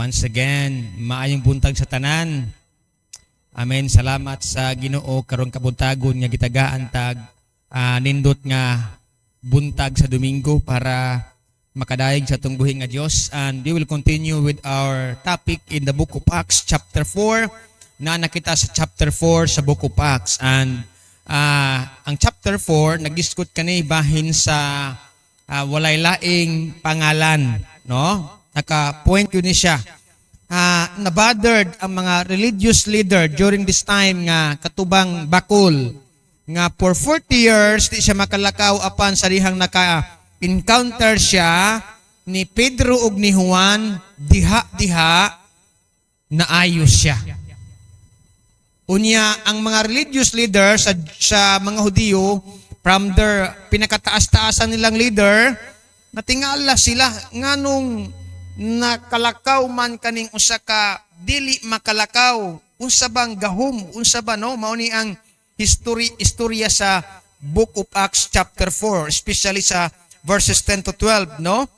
Once again, maayong buntag sa tanan. Amen. Salamat sa Ginoo karong kabuntagon nga gitagaan tag nindot nga buntag sa Domingo para makadayeg sa atong buhi nga Dios. And we will continue with our topic in the book of Acts chapter 4. Na nakita sa chapter 4 sa book of Acts. And ang chapter 4 nag-discuss kani bahin sa walay laing pangalan, no? Naka-point yun siya. Nabothered ang mga religious leader during this time nga katubang bakol nga for 40 years di siya makalakaw apan sa dihang naka-encounter siya ni Pedro ug ni Juan diha naayos siya. Unya ang mga religious leaders sa mga Hudiyo from their pinakataas-taasan nilang leader natingala sila nganong nakalakaw man kaning usa ka dili makalakaw unsa bang gahom unsa ba no mao ni ang istorya sa book of Acts chapter 4 especially sa verses 10 to 12 no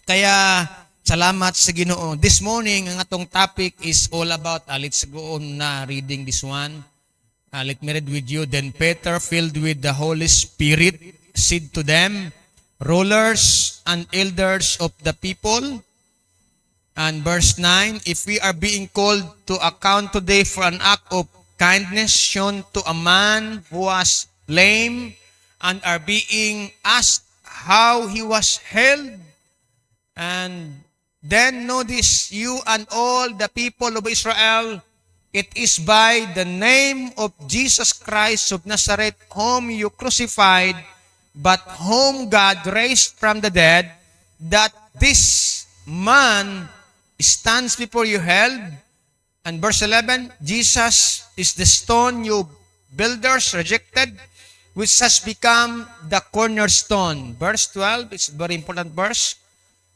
kaya salamat sa Ginoo. This morning ang atong topic is all about let's go on na reading this one. Let me read with you. Then Peter, filled with the Holy Spirit, said to them, rulers and elders of the people. And verse 9, if we are being called to account today for an act of kindness shown to a man who was lame and are being asked how he was healed, and then know this, you and all the people of Israel, it is by the name of Jesus Christ of Nazareth, whom you crucified, but whom God raised from the dead, that this man stands before you held. And verse 11, Jesus is the stone you builders rejected, which has become the cornerstone. Verse 12, it's a very important verse.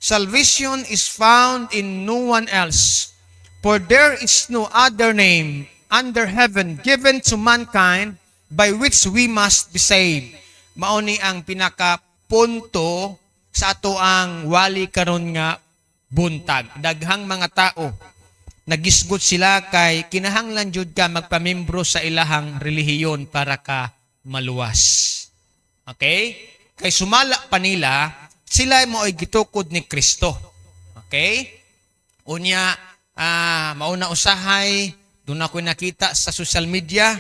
Salvation is found in no one else, for there is no other name under heaven given to mankind by which we must be saved. Mao ni ang pinakapunto sa ato ang wali karon nga buntag. Daghang mga tao nagisgot sila kay kinahanglan jud ka magpamembro sa ilahang relihiyon para ka maluwas. Okay? Kay sumala pa nila sila mo ay gitukod ni Kristo. Okay? Unya mauna usahay doon ako nakita sa social media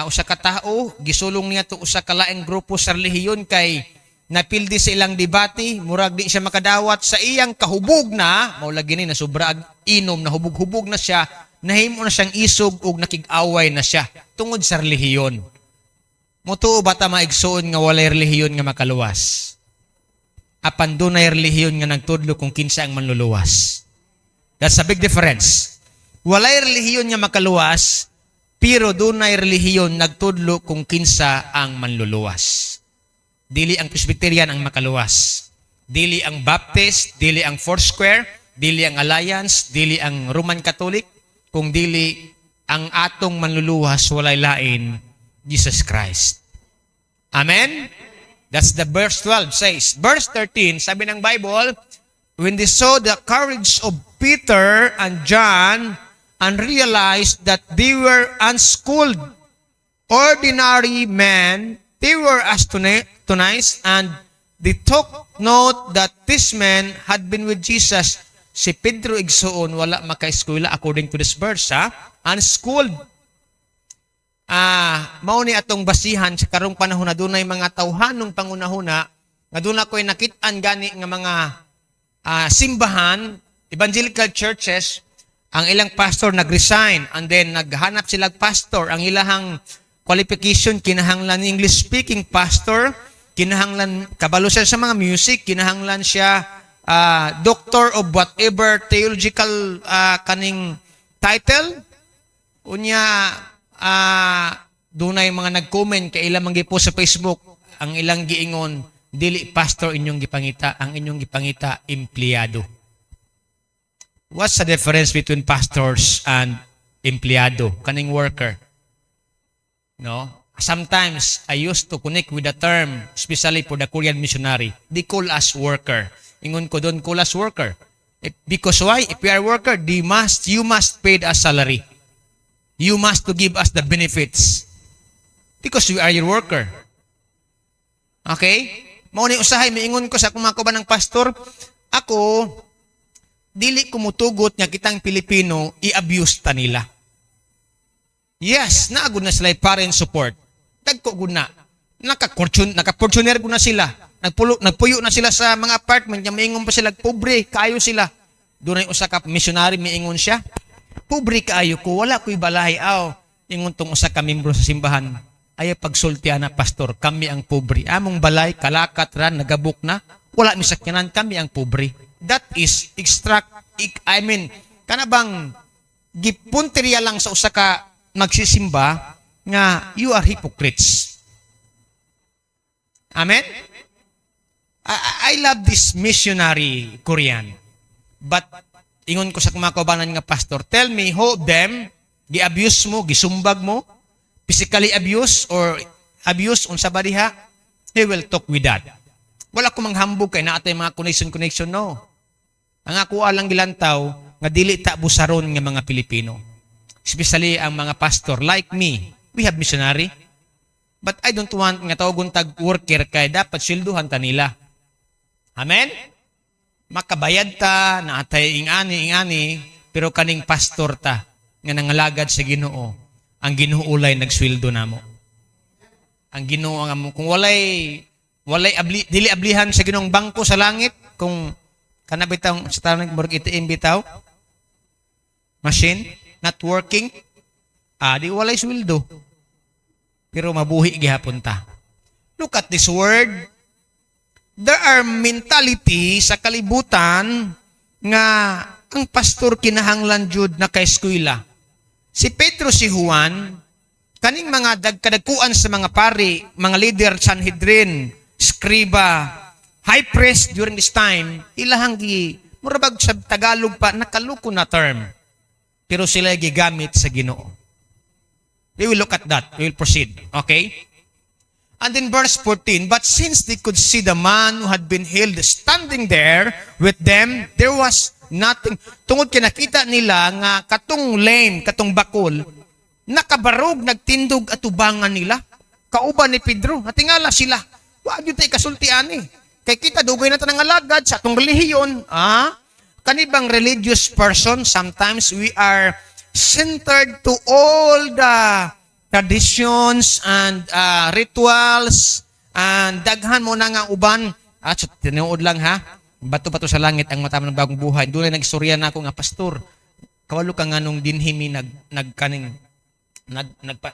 usa ka tawo gisulong niya to usa ka laing grupo sa relihiyon kay napildi sa ilang debate murag di siya makadawat sa iyang kahubog na mao lagi ni nasobra inom na hubog-hubog na siya nahimo na siyang isog ug nakig-away na siya tungod sa relihiyon. Motuo bata maigsuon nga walay relihiyon nga makaluwas. Apan dunay relihiyon nga nagtudlo kung kinsa ang manluluwas. That's a big difference. Walay relihiyon nga makaluwas, pero dunay relihiyon nagtudlo kung kinsa ang manluluwas. Dili ang Presbyterian ang makaluwas. Dili ang Baptist, dili ang Foursquare, dili ang Alliance, dili ang Roman Catholic, kung dili ang atong manluluwas walay lain, Jesus Christ. Amen? That's the verse 12 says. Verse 13, sabi ng Bible, when they saw the courage of Peter and John and realized that they were unschooled, ordinary men, they were astonished and they took note that this man had been with Jesus. Si Pedro igsuon, wala maka-eskwela according to this verse, unschooled. Mao ni atong basihan sa karong panahon na dunay mga tawhanong pangunahuna nga duna ko'y nakit-an gani nga mga simbahan, evangelical churches, ang ilang pastor nag-resign and then naghanap sila pastor. Ang ilahang qualification kinahanglan English speaking pastor, kinahanglan kabalo siya sa mga music, kinahanglan siya doctor of whatever theological kaning title. Unya dunay mga nag-comment kay ilang manggipost sa Facebook ang ilang giingon dili pastor inyong gipangita, ang inyong gipangita empleyado. What's the difference between pastors and empleyado, kaning worker? No? Sometimes I used to connect with the term, especially for the Korean missionary. They call us worker. Ingon ko doon, call us worker. Because why? If we are worker, you must pay us salary. You must to give us the benefits. Because we are your worker. Okay? Mao ni usahay, miingon ko sa akong mga kauban ng pastor, ako, dili ko mutugot nga kitang Pilipino, i-abuse ta nila. Yes, naagod na sila parent support. Dagko gud na. Naka-fortuner gud na sila. Nagpuyo na sila sa mga apartment, nga miingon pa sila, pobre, kaayo sila. Doon ay usa ka missionary, miingon siya, pobre kaayo ko, wala ko'y balay, ingon tong usa ka membro sa simbahan. Ay pagsultian na, pastor, kami ang pobre. Among balay, kalakat ran, nagabuk na, wala misakyanan, kami ang pobre. That is kanabang gipunteriya lang sa usa ka magsisimba nga you are hypocrites. Amen? I love this missionary Korean. But ingon ko sa mga kaubanan nga pastor, tell me who them gi-abuse mo, gisumbag mo, physically abuse or abuse unsa ba diha, he will talk with that. Wala ko manghambog kay naatay mga connection no. Ang ako alang gilantaw nga dili ta busaron nga mga Pilipino. Especially ang mga pastor like me. We have missionary. But I don't want nga tawgon tag worker kay dapat silduhan ta nila. Amen? Makabayad ta, naatay ingani, pero kaning pastor ta nga nangalagad sa Ginoo. Ang Ginoo ulay nagsweldo namo. Ang Ginoo nga mo kung dili ablihan sa Ginoong bangko sa langit, kung kanabitaw sa tanong murag ATM bitaw, machine not working, di walay sweldo. Pero mabuhi gihapon ta. Look at this word. There are mentality sa kalibutan nga ang pastor kinahanglan jud na kaeskwela. Si Pedro, si Juan, kaning mga kadagkuan sa mga pari, mga leader, Sanhedrin, Scriba, high priest during this time, ilahang murabag sa Tagalog pa, nakaluko na term. Pero sila gigamit sa Ginoo. We will look at that. We will proceed. Okay? And in verse 14, but since they could see the man who had been healed standing there with them, there was nothing. Tungod kinakita nila nga katong lame, katong bakol, nakabarog, nagtindog at ubangan nila. Kauban ni Pedro. Natingala sila. Wag yun tayo kasultian eh. Kay kita dugay na tanang alagad sa atong relihiyon. Kanibang religious person, sometimes we are centered to all the traditions and rituals and daghan mo na nga uban at tinuod lang ha, bato-bato sa langit ang mata ng bagong buhay. Doon ay nagstorya na ako nga pastor, kawalo ka nga nung dinhimi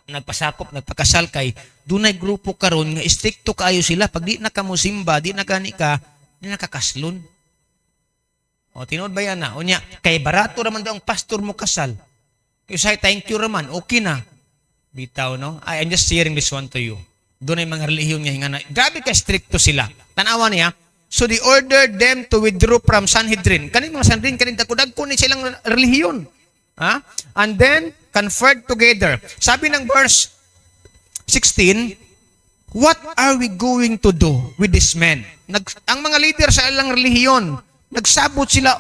nagpasakop, nagpakasal kay dunay grupo karon nga stricto kaayo sila, pag di na ka mo simba, di na gani ka, di na kakaslon. O tinuod ba yan na? O niya, kay barato raman daw ang pastor mo kasal. Kaya say thank you raman, okay na. Bitaw, no? I'm just sharing this one to you. Doon ay mga relihiyon nga hingana. Grabe ka stricto sila. Tanawa niya. So they ordered them to withdraw from Sanhedrin. Kanin mga Sanhedrin, kanin takudag-ko ni silang relihiyon. And then, conferred together. Sabi ng verse 16, what are we going to do with this man? Ang mga leader sa ilang relihiyon, nagsabot sila,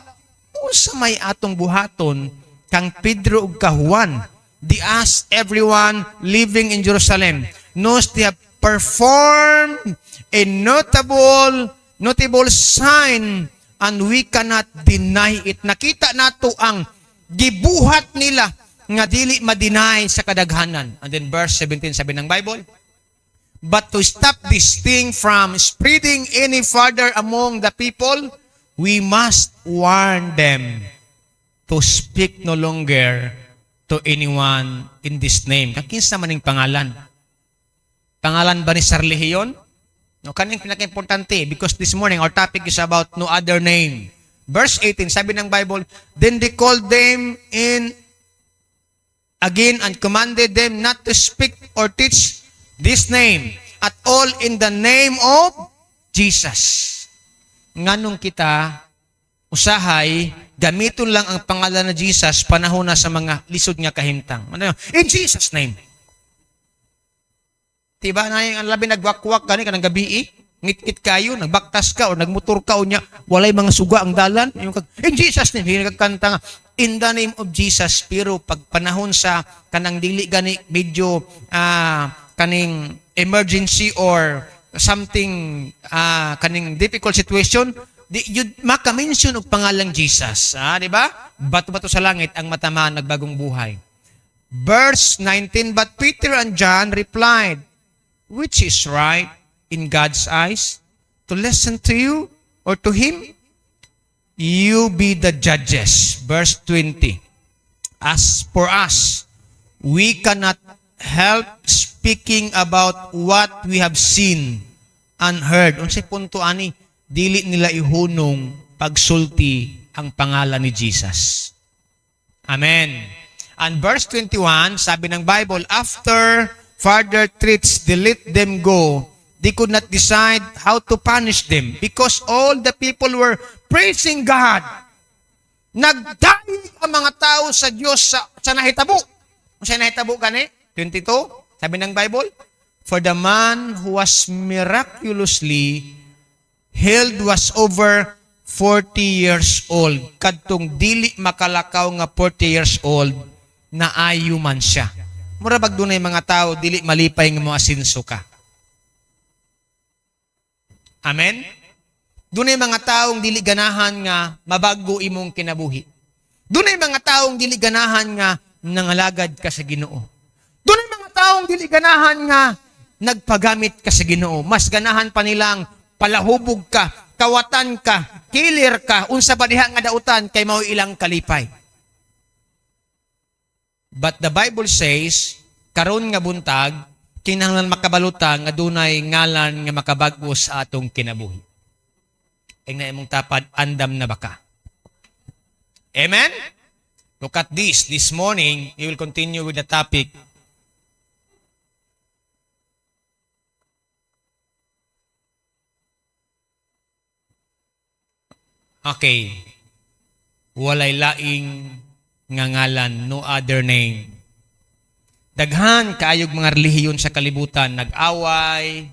sa may atong buhaton, kang Pedro ug ka Juan. They asked everyone living in Jerusalem knows they have performed a notable sign and we cannot deny it. Nakita nato ang gibuhat nila nga dili ma-deny sa kadaghanan. And then verse 17 sabi ng Bible, but to stop this thing from spreading any further among the people, we must warn them to speak no longer to anyone in this name. Kinsa man ning pangalan? Pangalan ba ni Sarlihiyon? No, kaning pinaka-importante because this morning our topic is about no other name. Verse 18, sabi ng Bible, then they called them in again and commanded them not to speak or teach this name at all in the name of Jesus. Nganong kita usahay, gamiton lang ang pangalan na Jesus panahon na sa mga lisod nga kahimtang. Ano yun? In Jesus' name. Diba na yung labi nagwakwak gani ka ng gabi ngit-ngit kayo, nagbaktas ka o nagmotor ka o niya, walay mga suga ang dalan. Yung in Jesus name, hinagkanta nga, in the name of Jesus. Pero pag panahon sa kanang dili gani medyo kaning emergency or something kaning difficult situation, yun maka-mention og pangalang Jesus. Di ba? Bato-bato sa langit ang matamaan nagbagong buhay. Verse 19, but Peter and John replied, which is right in God's eyes, to listen to you or to him? You be the judges. Verse 20, as for us, we cannot help speaking about what we have seen and heard. Unsay punto ani? Dili nila ihunong pagsulti ang pangalan ni Jesus. Amen. And verse 21, sabi ng Bible, after further threats, they let them go. They could not decide how to punish them because all the people were praising God. Nagdaig ang mga tao sa Diyos sa nahitabo. Kung sa nahitabo gani? 22, sabi ng Bible, for the man who was miraculously healed was over 40 years old. Kadtong dili makalakaw nga 40 years old, naayo man siya. Mura bag dunay mga tao, dili malipay nga mga asinso ka. Amen? Dunay mga taong dili ganahan nga mabago imong kinabuhi. Dunay mga taong dili ganahan nga nangalagad ka sa Ginoo. Dunay mga taong dili ganahan nga nagpagamit ka sa Ginoo. Mas ganahan pa nilang palahubog ka, kawatan ka, kilir ka, unsa ba diha nga dautan kay mao ilang kalipay. But the Bible says, karon nga buntag, kinahanglan makabaluta nga dunay ngalan nga makabag-o sa atong kinabuhi. Ing na imong tapad, andam na baka. Amen? Look at this morning, we will continue with the topic, okay, walay laing nga ngalan, no other name. Daghan kaayog mga relihiyon sa kalibutan, nag-away,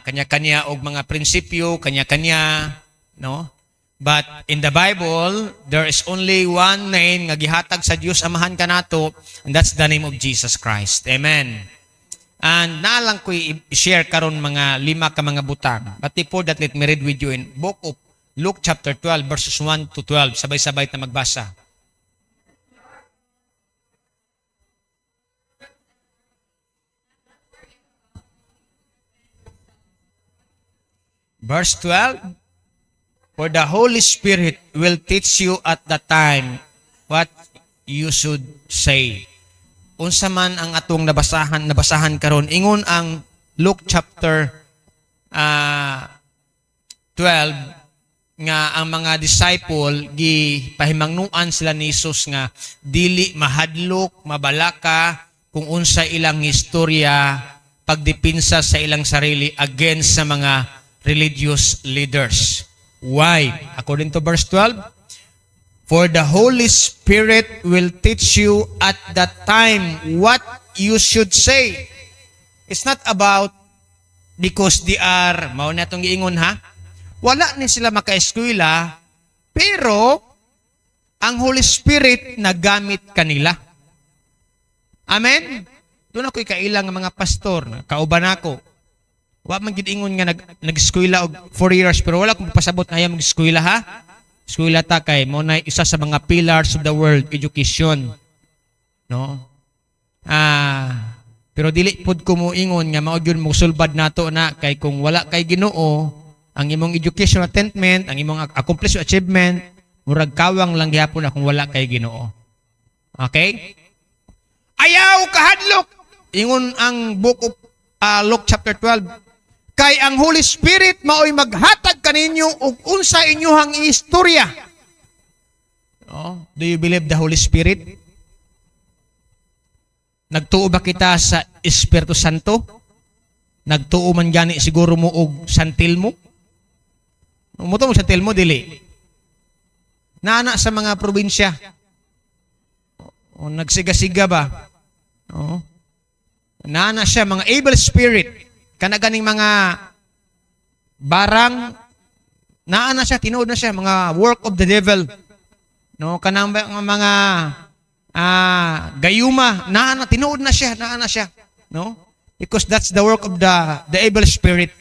kanya-kanya og mga prinsipyo, kanya-kanya, no? But in the Bible, there is only one name nga gihatag sa Dios Amahan kanato, and that's the name of Jesus Christ. Amen. And naalang ko i-share karon mga 5 ka mga butang. But before that, let me read with you in book of Luke chapter 12 verses 1 to 12. Sabay-sabay na magbasa. Verse 12, for the Holy Spirit will teach you at the time what you should say. Unsa man ang atong nabasahan karon, ingon ang Luke chapter 12, nga ang mga disciple gipahimangnuan sila ni Jesus nga dili mahadlok, mabalaka kung unsa ilang istorya pagdipinsa sa ilang sarili against sa mga religious leaders. Why? According to verse 12, for the Holy Spirit will teach you at that time what you should say. It's not about because they are, mao na itong giingon ha, wala ni sila maka-eskwela, pero ang Holy Spirit nagamit kanila. Amen? Doon ako'y kailang ng mga pastor, kauban ako. Wa man gid ingon nga nag-eskwela og 4 years, pero wala kong pasabot na ayaw mag-eskwela ha. Eskwela ta kay mo na isa sa mga pillars of the world, education. No? Pero dili pud ko mo ingon nga mao gyud mo sulbad nato na kay kung wala kay Ginoo, ang imong education attainment, ang imong accomplishment achievement, murag kawang lang gihapon kung wala kay Ginoo. Okay? Ayaw kahadlok. Ingon ang book of Luke chapter 12. Kay ang Holy Spirit mao'y maghatag kaninyo og unsa inyuhang istorya. No? Do you believe the Holy Spirit? Nagtuo ba kita sa Espiritu Santo? Nagtuo man gani siguro mo og santil mo? Umuto mo santil mo, dili. Naana sa mga probinsya. O nagsiga-siga ba? O, naana siya, mga evil spirit. Kanaganing mga barang naa na siya, tinuod na siya, mga work of the devil. No, kanang mga gayuma, tinuod na siya, no? Because that's the work of the evil spirit.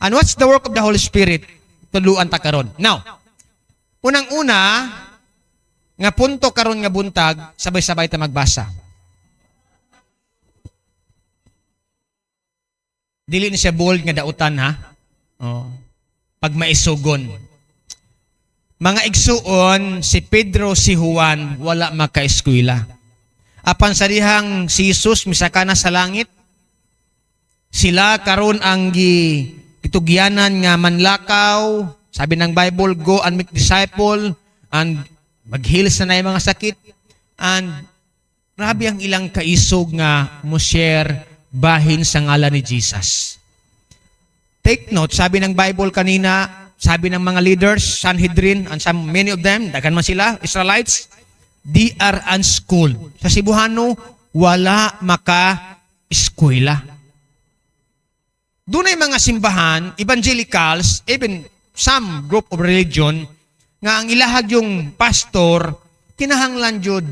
And what's the work of the Holy Spirit? Tuluan ta karon. Now, unang-una nga punto karon nga buntag, sabay-sabay ta magbasa. Dili ni siya bold nga dautan ha. Oh. Pag maisugon. Mga igsuon, si Pedro, si Juan, wala makaeskwela. Apan sa dihang si Jesus misaka na sa langit, sila karon ang gitugyanan nga manlakaw, sabi ng Bible, go and make disciple, and mag-heal sa na yung mga sakit, and grabe ang ilang kaisog nga mo share bahin sa ngalan ni Jesus. Take note, sabi ng Bible kanina, sabi ng mga leaders, Sanhedrin, and many of them, dagan man sila, Israelites, they are unschooled. Sa Cebuano, wala maka-eskwela. Doon ay mga simbahan, evangelicals, even some group of religion, nga ang ilahag yung pastor, kinahanglan jud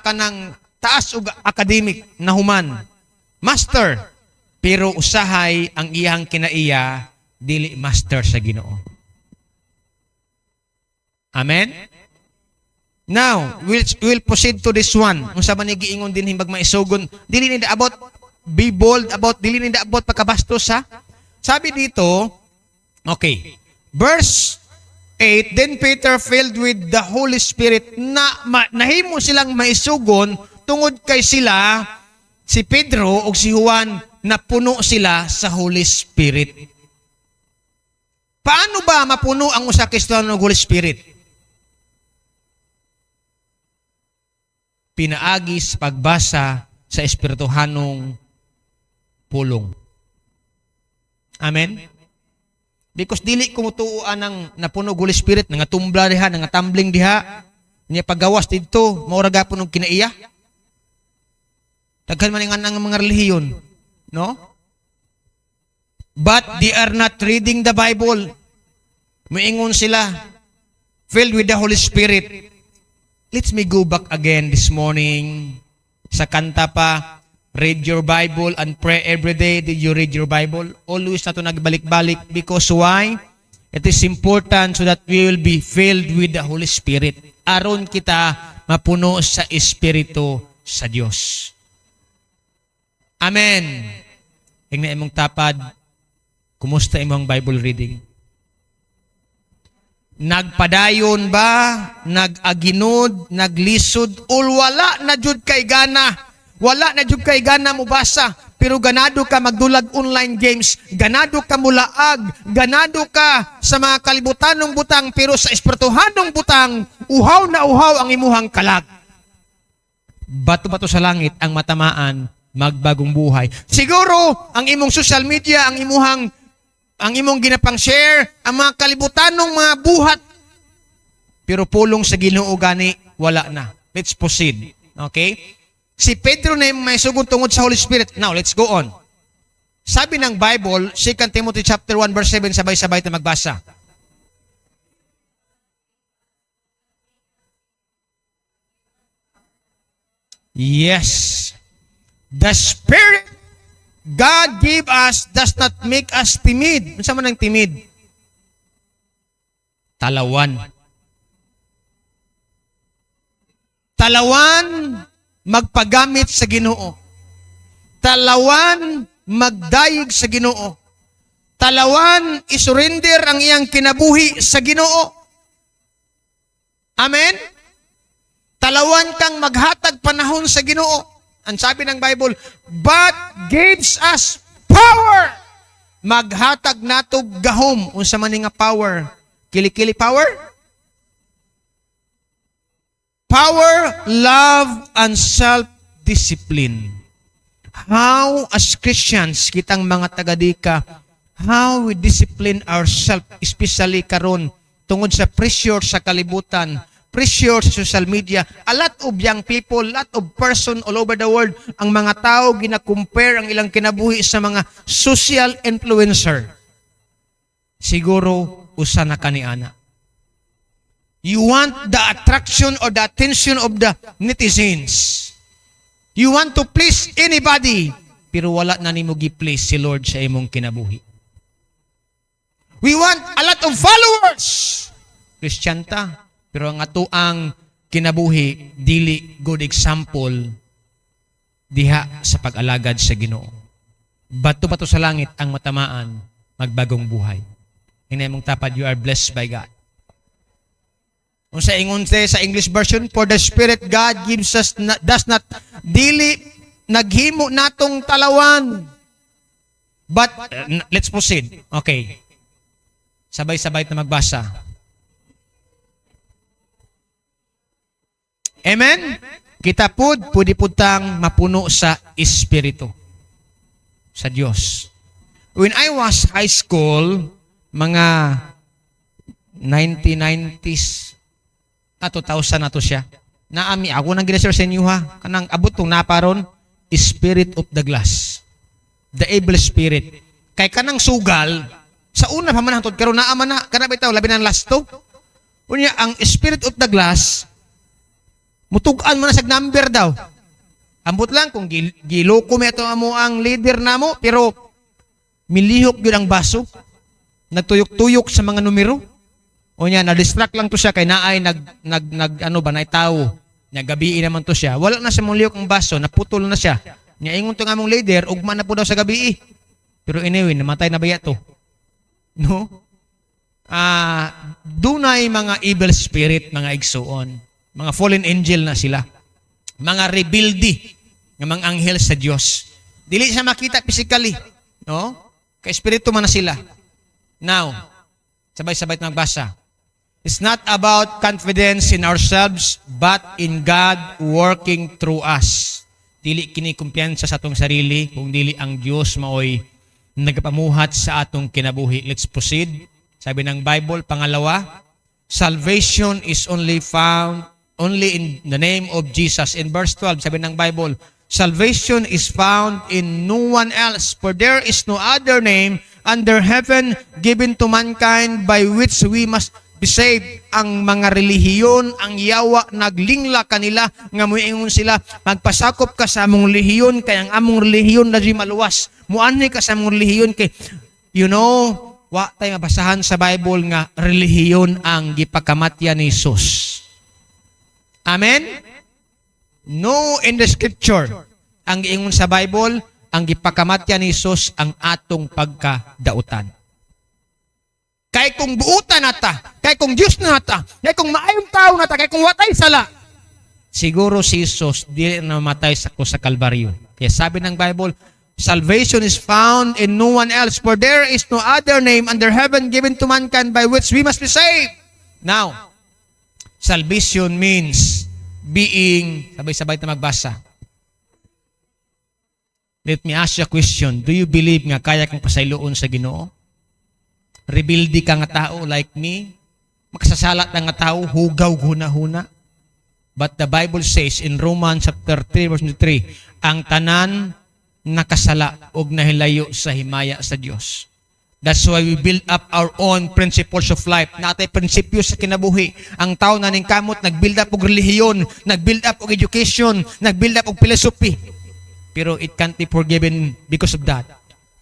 kanang taas ug academic na human. Master, pero usahay ang iyang kinaiya, dili master sa Ginoo. Amen? Now, we'll proceed to this one. Kung sa manigiingon din himbag maisugon, dili ni about, be bold about, dili ni about pagkabastos ha. Sabi dito, okay, verse 8, then Peter filled with the Holy Spirit, nahimo silang maisugon tungod kay sila, si Pedro o si Juan, napuno sila sa Holy Spirit. Paano ba mapuno ang usa ka Kristiyano ng Holy Spirit? Pinaagis pagbasa sa espirituhanong pulong. Amen? Because dili kumutuuan ng napuno Holy Spirit, nga tumbla diha, nga tumbling diha, niya paggawas dito, mauraga po nung kinaiya. Daghan man ang mga relihiyon. No? But they are not reading the Bible. Moingon sila, filled with the Holy Spirit. Let's me go back again this morning. Sa kanta pa, read your Bible and pray every day. Did you read your Bible? Always na ito nagbalik-balik. Because why? It is important so that we will be filled with the Holy Spirit. Aron kita mapuno sa Espiritu sa Diyos. Amen. Hingna imong tapad, kumusta imong Bible reading? Nagpadayon ba? Nag-aginod? Naglisod? O wala na jud kay gana? Wala na jud kay gana mo basa? Pero ganado ka magdulag online games, ganado ka mulaag, ganado ka sa mga kalibutanong butang, pero sa espirituhanong butang, uhaw na uhaw ang imuhang kalag. Bato-bato sa langit ang matamaan, magbagong buhay. Siguro, ang imong social media, ang imong ginapang share, ang mga kalibutanong mga buhat, pero pulong sa Ginoo gani, wala na. Let's proceed. Okay? Si Pedro na may sugod tungod sa Holy Spirit. Now, let's go on. Sabi ng Bible, 2 Timothy chapter 1 verse 7, sabay-sabay tayo magbasa. Yes. The Spirit God gave us does not make us timid. Ano man ang timid? Talawan. Talawan magpagamit sa Ginoo. Talawan magdayeg sa Ginoo. Talawan isurrender ang iyang kinabuhi sa Ginoo. Amen? Talawan kang maghatag panahon sa Ginoo. Ang sabi ng Bible, but gives us power. Maghatag nato gahom. Unsa man nga power? Kili-kili power? Power, love, and self-discipline. How as Christians, kitang mga tagadika, how we discipline ourselves, especially karon tungod sa pressure sa kalibutan, pressure sa social media, a lot of young people, a lot of person all over the world, ang mga tao gina-compare ang ilang kinabuhi sa mga social influencer. siguro usa na kaniana. You want the attraction or the attention of the netizens. You want to please anybody, pero wala na nimo gi-please si Lord sa imong kinabuhi. We want a lot of followers. Christian ta, pero ang atoang kinabuhi dili good example diha sa pag-alagad sa Ginoo. Bato-bato sa langit ang matamaan, magbagong buhay. Hinay mong tapad, you are blessed by God. Kung sa ingon sa English version, for the Spirit God gives us, does not, dili, naghimo natong talawan. But, let's proceed. Okay. Sabay-sabay na magbasa. Amen? Kita pudi putang mapuno sa Espiritu. Sa Diyos. When I was high school, mga 1990s, 2000 na to siya. Naami, ako nang ginasir sa inyo ha. Kanang abot tong naparon, spirit of the glass. The evil spirit. Kay kanang sugal, sa una pa man hantod, karon naama na, kanang bitaw, labi ng lasto. Unya, ang spirit of the glass, mutugan mo na sa number daw. Ambot lang, kung giloko mo ito mo ang leader na mo, pero milihok yun ang baso. Nagtuyok-tuyok sa mga numero. O niya, na-distract lang to siya kay naay naitaw. Gabiin naman to siya. Wala na sa mong liyok ang baso, naputol na siya. Niya ingon to nga mong leader, ugma na po daw sa gabi. Pero anyway, namatay na ba yato? No? Dunay mga evil spirit, mga igsoon. Mga fallen angel na sila. Mga rebelde ng mga anghel sa Diyos. Dili siya makita physically. No? Kay espiritu man na sila. Now, sabay-sabay na magbasa. It's not about confidence in ourselves, but in God working through us. Dili kini kumpiyansa sa atong sarili, kung dili ang Diyos maoy nagapamuhat sa atong kinabuhi. Let's proceed. Sabi ng Bible, pangalawa, salvation is only found only in the name of Jesus. In verse 12, sabi ng Bible, salvation is found in no one else, for there is no other name under heaven given to mankind by which we must be saved. Ang mga relihiyon, ang yawa, naglingla kanila, nga muingon sila, magpasakop ka sa among relihiyon, kay ang among relihiyon na di maluwas. Muanhi ka sa among relihiyon, kay, you know, wa tayo mabasahan sa Bible nga relihiyon ang gipakamatyan ni Jesus. Amen? No in the scripture. Ang giingon sa Bible, ang gipakamatyan ni Jesus ang atong pagkadautan. Kay kung buutan nata, kay kung Diyos nata, kay kung maayong tao nata, kay kung watay sala, siguro si Jesus dili na mamatay sa krus sa Kalbaryo. Kaya sabi ng Bible, salvation is found in no one else, for there is no other name under heaven given to mankind by which we must be saved. Now, salvation means being, sabay-sabay na magbasa. Let me ask you a question. Do you believe nga kaya kang pasayloon sa Ginoo? Rebelde ka nga tao like me? Makasasalat na nga tao, hugaw, huna-huna? But the Bible says in Romans chapter 3 verse 3, ang tanan nakasala og nahilayo sa himaya sa Dios. That's why we build up our own principles of life. Natay prinsipyo sa kinabuhi. Ang tao na ning kamot nag-build up og relihiyon, nag-build up og education, nag-build up og philosophy. Pero it can't be forgiven because of that.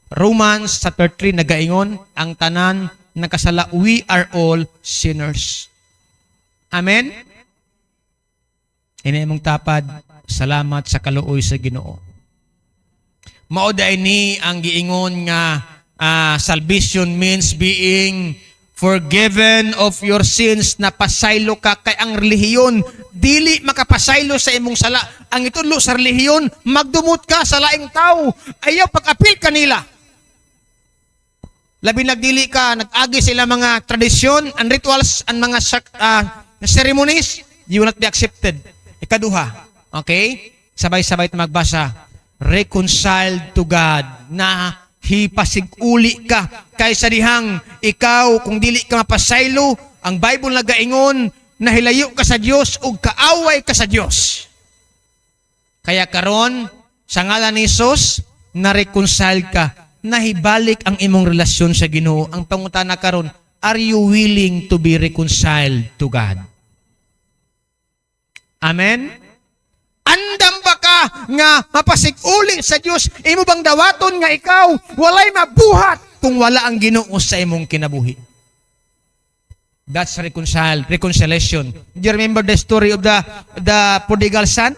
Romans chapter 3 nagaingon, ang tanan nakasala, we are all sinners. Amen? Inay mong tapad, salamat sa kaluoy sa Ginoo. Maoday ni ang giingon nga salvation means being forgiven of your sins, na pasaylo ka. Kay ang relihiyon dili makapasaylo sa imong sala. Ang itudlo sa relihiyon, magdumot ka sa laing tao, ayaw pag-apil kanila. Labi nagdili ka, nag-agi sila mga tradisyon and rituals and mga ceremonies, you will not be accepted. Ikaduha, okay? Sabay-sabay na magbasa. Reconciled to God, na hipasig-uli ka kaysa dihang ikaw, kung dili ka mapasaylo, ang Bible nagaingon na hilayo ka sa Dios o kaaway ka sa Dios. Kaya karon sa ngalan ni Jesus, na-reconcile ka nahibalik ang imong relasyon sa Ginoo. Ang pangutana karon, are you willing to be reconciled to God? Amen? Andam ba ka nga mapasiguli sa Dios? Imo bang dawaton nga ikaw walay mabuhat kung wala ang Ginoo sa imong kinabuhi? That's reconciliation. Do you remember the story of the prodigal son?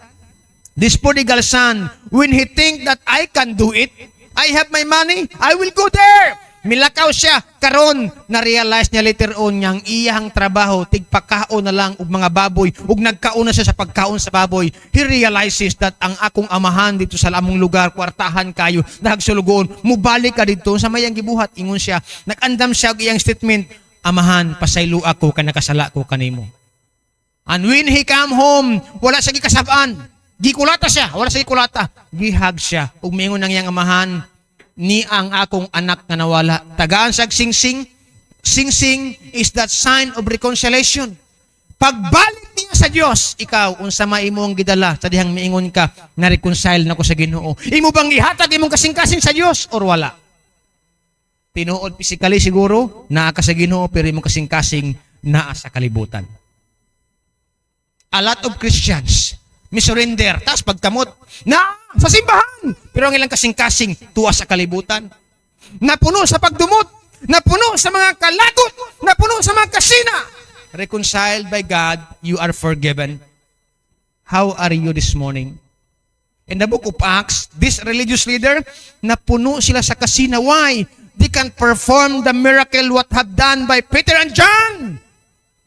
This prodigal son, when he think that I can do it, I have my money, I will go there. Milakaw siya, karon na-realize niya later on niyang iyang trabaho, tigpakaon na lang og mga baboy, ug nagkaon na siya sa pagkaon sa baboy. He realizes that ang akong amahan dito sa among lugar, kwartahan kayo, nagsulugon, mubalik ka dito sa mayang gibuhat. Ingon siya, nag-andam siya og iyang statement, amahan, pasaylo ako, kanakasala ko kanimo. And when he come home, wala siya gikasab-an. Gikulata siya, wala siya gikulata. Gihag siya, ug miingon nang iyang amahan, ni ang akong anak na nawala. Tagaan sa singsing. Singsing is that sign of reconciliation. Pagbalik niya sa Dios, ikaw, unsa maimo ang gidala, sa dihang miingon ka, na-reconcile na ko sa Ginoo. Imo bang ihatag imong kasing-kasing sa Dios or wala? Tinuod physically siguro, naa ka sa Ginoo, pero imong kasing-kasing naa sa kalibutan. A lot of Christians misurrender, tapos pagkamot, na sa simbahan, pero ang ilang kasing-kasing tuwa sa kalibutan. Napuno sa pagdumot, napuno sa mga kalagot, napuno sa mga kasina. Reconciled by God, you are forgiven. How are you this morning? In the book of Acts, this religious leader, napuno sila sa kasina. Why? They can perform the miracle what have done by Peter and John.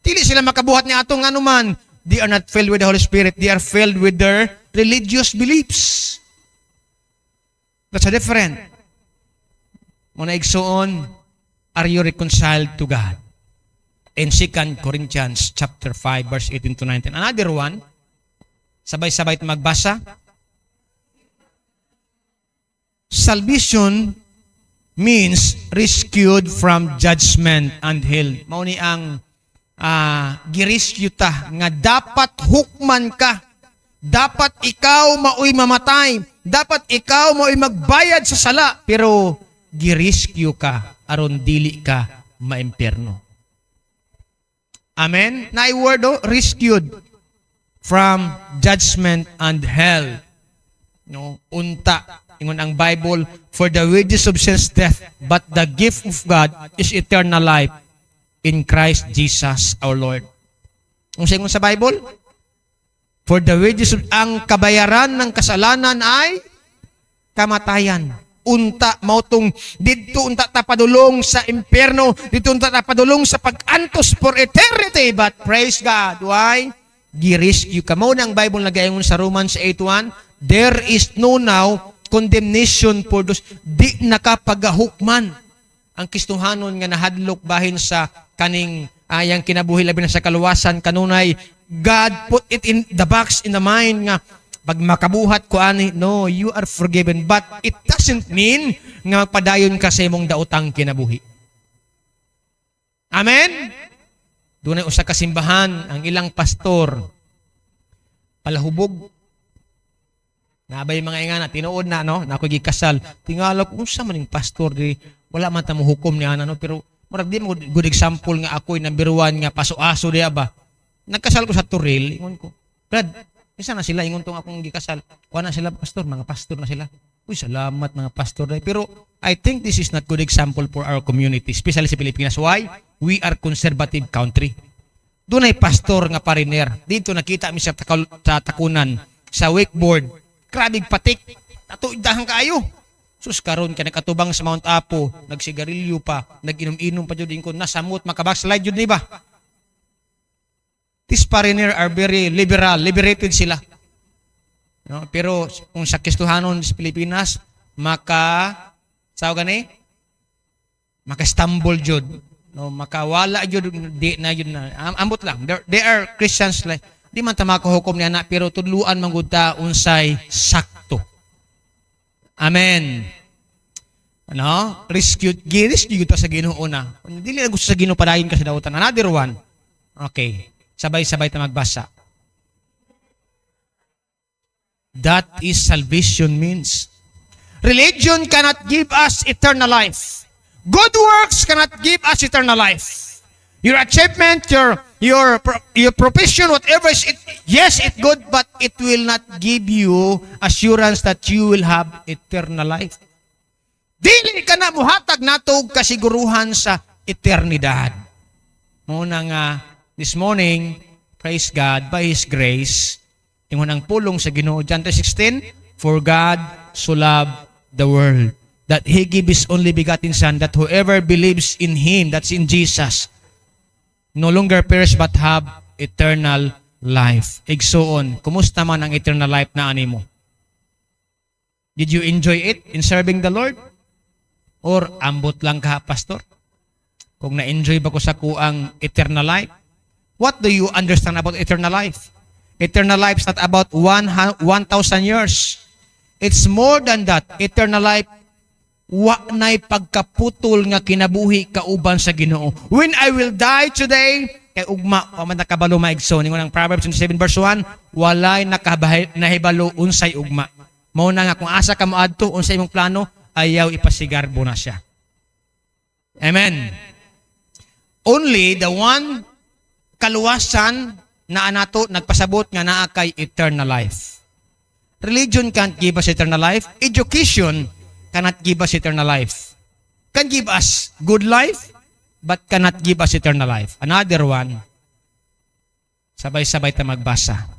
Dili sila makabuhat ni atong anuman. They are not filled with the Holy Spirit. They are filled with their religious beliefs. That's a different. Muna igsoon, are you reconciled to God? In 2 Corinthians chapter 5, verse 18 to 19. Another one, sabay-sabay magbasa. Salvation means rescued from judgment and hell. Mauni ang girescue ta nga dapat hukman ka, dapat ikaw maoy mamatay, dapat ikaw maoy magbayad sa sala, pero girescue ka aron dili ka maimperno. Amen. Na word rescued from judgment and hell. No, unta ingon ang Bible, for the wages of sin is death, but the gift of God is eternal life in Christ Jesus our Lord. Ang sayon sa Bible, for the wages of, ang kabayaran ng kasalanan ay kamatayan. Unta mautong didto unta ta padulong sa impierno, didto unta ta padulong sa pag-antos for eternity, but praise God, why? Gi-rescue ka. Mao nang Bible nagaingon sa Romans 8:1, there is no now condemnation for those di nakapagahukman. Ang Kristohanon nga nahadlok bahin sa kaning ayang kinabuhi labi na sa kaluwasan kanunay, God put it in the box in the mind nga pag makabuhat ko ani, no, you are forgiven, but it doesn't mean nga magpadayon ka sa imong daotang kinabuhi. Amen? Doon ay usa ka simbahan, ang ilang pastor palahubog. Nabay mga ingana, tinuod na, no? Na ako gikasal. Tingala ko, unsa man yung pastor, di, wala man tamo hukom niya, no? Pero, marag di mo good example nga ako'y number one nga paso-aso diya ba? Nagkasal ko sa Turil, ingon ko, Brad, isa na sila, ingon tong akong gikasal. Kuha na sila, pastor, mga pastor na sila. Uy, salamat mga pastor. Pero, I think this is not good example for our community, especially sa Pilipinas. Why? We are conservative country. Doon ay pastor nga pariner. Dito nakita mi sa takunan, sa wakeboard. Krabig patik. Natuidahan kaayo. Sus karon ka nakatubang sa Mount Apo, nagsigarilyo pa, nag-inom-inom pa jud ko, nasamot makabackslide jud ni ba? These pariner are very liberal, liberated sila. No? Pero kung sa Kristohanon sa Pilipinas, maka-stumble jud. No, makawala jud di na jud na. Ambot lang. They are Christians like di man ta makahukom ni ana pero tudluan man gud ta unsay sakto. Amen. Ano? Rescue ta sa Ginoo na. Dili na gusto sa Ginoo padayon ka sa daotan. Another one. Okay. Sabay-sabay ta magbasa. That is salvation means Religion cannot give us eternal life. Good works cannot give us eternal life. Your achievement, your profession, whatever is it, yes, it's good, but it will not give you assurance that you will have eternal life. Dili ka na muhatag natog kasiguruhan sa eternidad. Muna nga, this morning, praise God, by His grace, yung unang pulong sa Ginoo, John 3:16, for God so loved the world, that He gave His only begotten Son, that whoever believes in Him, that's in Jesus, no longer perish but have eternal life. Igsoon, kumusta man ang eternal life na animo? Did you enjoy it in serving the Lord? Or ambot lang ka, pastor? Kung na-enjoy ba ko sa kuang eternal life? What do you understand about eternal life? Eternal life is not about 1,000 years. It's more than that. Eternal life, wa na'y pagkaputol nga kinabuhi kauban sa Ginoo. When I will die today, kay ugma, man nakabalo maigsoon. Ingon ang Proverbs 27 verse 1, walay nahibalo unsay ugma. Mao na nga kung asa ka moadto unsay imong plano, ayaw ipasigarbo na siya. Amen. Only the one kaluwasan na anato nagpasabot nga naa kay eternal life. Religion can't give us eternal life. Education cannot give us eternal life. Can give us good life, but cannot give us eternal life. Another one, sabay-sabay ta magbasa.